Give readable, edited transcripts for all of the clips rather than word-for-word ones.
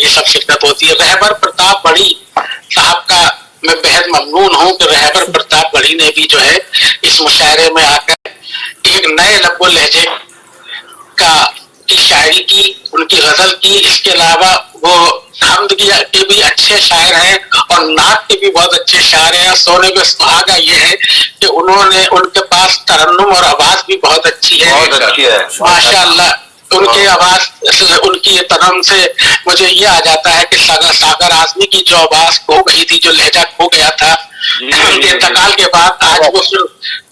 ये सब शिरकत होती है। रहबर प्रताप बड़ी साहब का मैं बेहद ममनून हूँ कि रहबर प्रताप बड़ी ने भी जो है इस मुशायरे में आकर एक नए लब्बो लहजे की शायरी की, उनकी गजल की। इसके अलावा वो हमद के भी अच्छे शायर हैं और नात के भी बहुत अच्छे शायर हैं। सोने पे सुहागा ये है कि उन्होंने, उनके पास तरन्नुम और आवाज भी बहुत अच्छी है, माशाअल्लाह। उनके आवाज, उनकी तरम से मुझे ये आ जाता है कि सागर आजमी की जो आवाज खो गई थी, जो लहजा खो गया था, उनके इंतकाल के बाद आज वो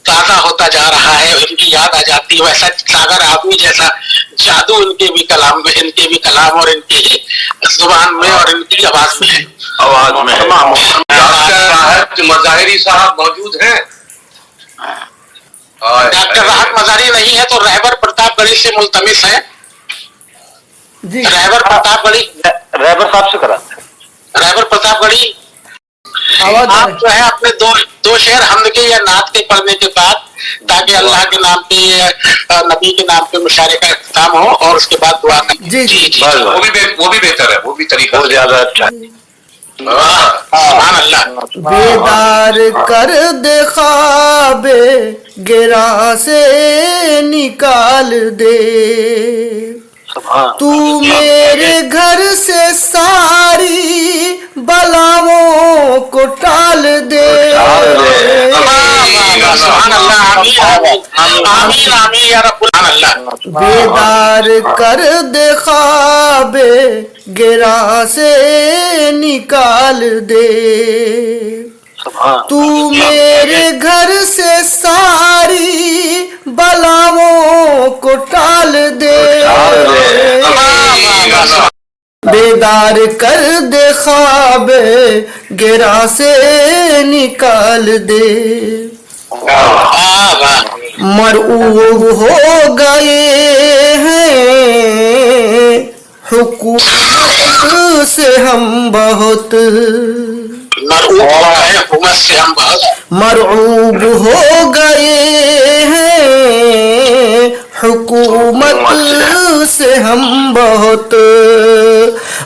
ताजा होता जा रहा है, उनकी याद आ जाती है। वैसा सागर आजमी जैसा जादू इनके भी कलाम में, इनके भी कलाम और इनकी जुबान में और इनकी आवाज में है। आवाज में डॉक्टर मज़ाहिरी साहब मौजूद हैं? डॉक्टर राहत मज़ाहिरी नहीं है तो रहबर प्रतापगढ़ी से मुल्तमिस है। रहबर प्रतापगढ़ी, रहबर साहब से कराते हैं। रहबर प्रतापगढ़ी आप जो है अपने दो शेर हमद के या नात के पढ़ने के बाद, ताकि अल्लाह के नाम पे, नबी के नाम पे मुशायरे का इख्तिताम हो और उसके बाद दुआ करें। जी जी जी, वो भी बेहतर है, वो भी तरीका बहुत ज्यादा अच्छा है। सुभान अल्लाह। बेदार कर दे ख्वाबे गिरा से निकाल दे, तू मेरे घर से सारी बलाओं को टाल दे। बेदार कर दे ख्वाबे गिरा से निकाल दे, तू मेरे घर से सारी बलाओं को टाल दे। बेदार कर दे ख्वाबे गिरा से निकाल दे, मरऊब हो गए हैं हुकूमत से हम बहुत, मरऊब हो गए हैं हुकूमत से हम बहुत,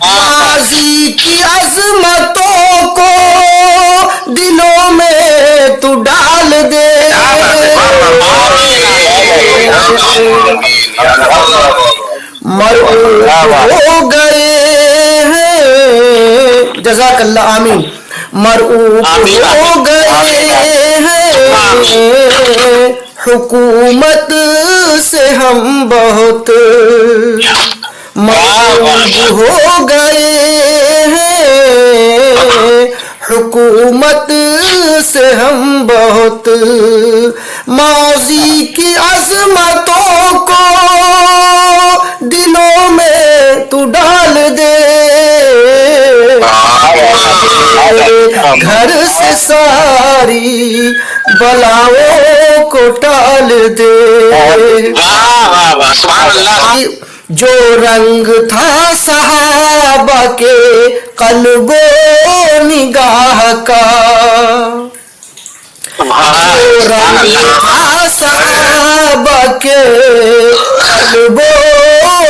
माज़ी की अज़मतों को दिलों में तू डाल दे। मरऊब हो गए हैं, जज़ाकल्लाह, आमीन। मरऊब हो गए हैं हुकूमत से हम बहुत, मरऊब हो गए हैं हुकूमत से हम बहुत, माज़ी की अज़मतों को दिलों में तू डाल दे। घर से सारी बलाओं को टाल दे। जो रंग था सहाबा के कल्बो निगाह का, जो रंग था सहाबा के कल्बो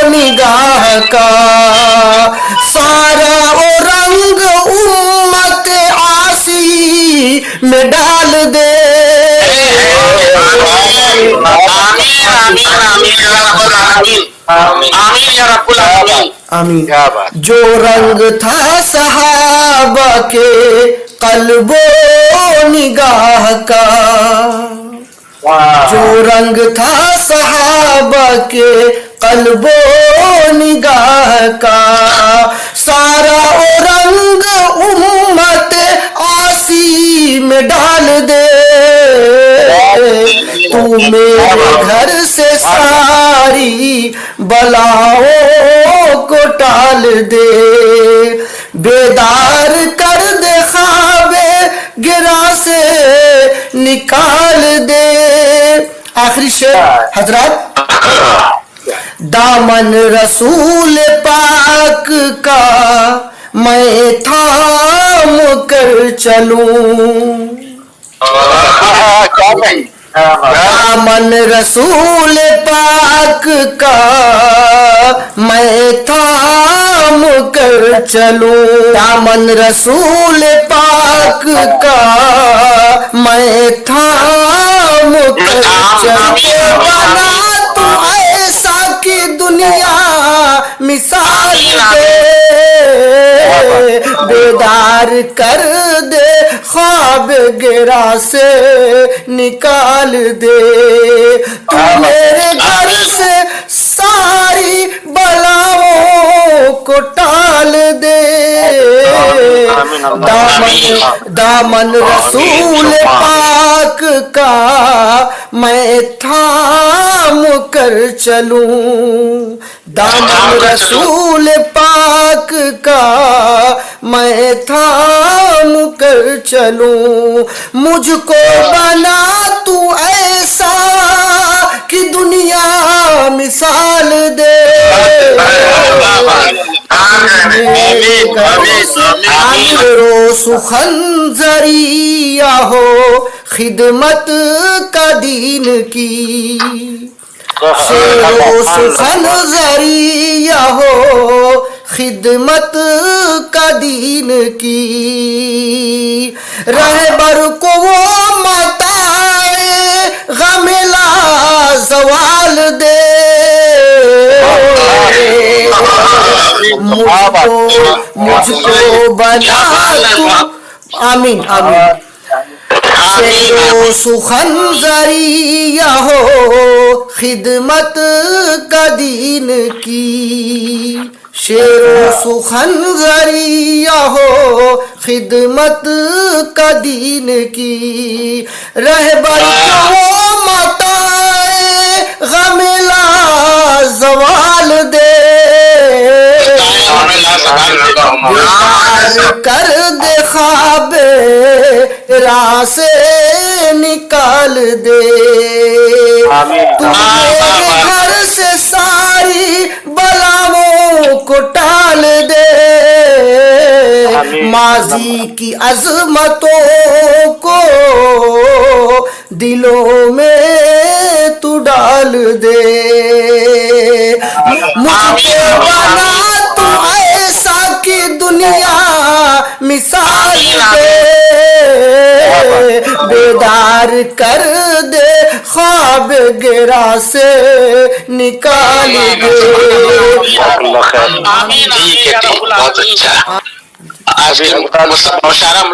निगाह का, सारा वो रंग उम्मत आसी में डाल दे। आमीन। जो रंग था सहाबा के कल्बो निगाह का, जो रंग था सहाबा के कल्बो निगाह का, सारा ओ रंग उम्मत आसी में डाल दे। तू मेरे घर से सारी बलाओं को टाल दे। बेदार कर दे ख्वाबे गिरा से निकाल दे। आखिरी शेर हजरत, दामन रसूल पाक का मैं थाम कर चलूं, دامن رسول پاک کا میں تھام کر چلوں دامن رسول پاک کا میں تھام کر چلوں بنا تو ایسا کہ دنیا مثال دے بیدار کر دے خواب گرا سے نکال دے تو میرے گھر سے ساری بلاؤں کو ٹال دے دامن رسول پاک کا میں تھام کر چلوں دامن رسول پاک کا میں تھام کر چلوں مجھ کو بنا تو ایسا کہ دنیا مثال دے رو سخن ذریعہ ہو خدمت کا دین کی شعر و سخن ذریعہ ہو خدمت کا دین کی رہبر کو وہ متائے غم لا زوال دے مجھ کو بنا تو آمین آمین شعر و سخن ذریعہ ہو خدمت کا دین کی شعر و سخن ذریعہ ہو خدمت کا دین کی رہبر کو متائے غم لا زوال دے کر دے خواب راہ سے نکال دے تو میرے گھر سے ساری بلاؤں کو ٹال دے ماضی کی عظمتوں کو دلوں میں تو ڈال دے مجھ کو بنا تو ایسا کہ دنیا مثال دے بیدار کر دے خواب گرا سے نکال دے ٹھیک ہے بہت اچھا آج کے مشاعرہ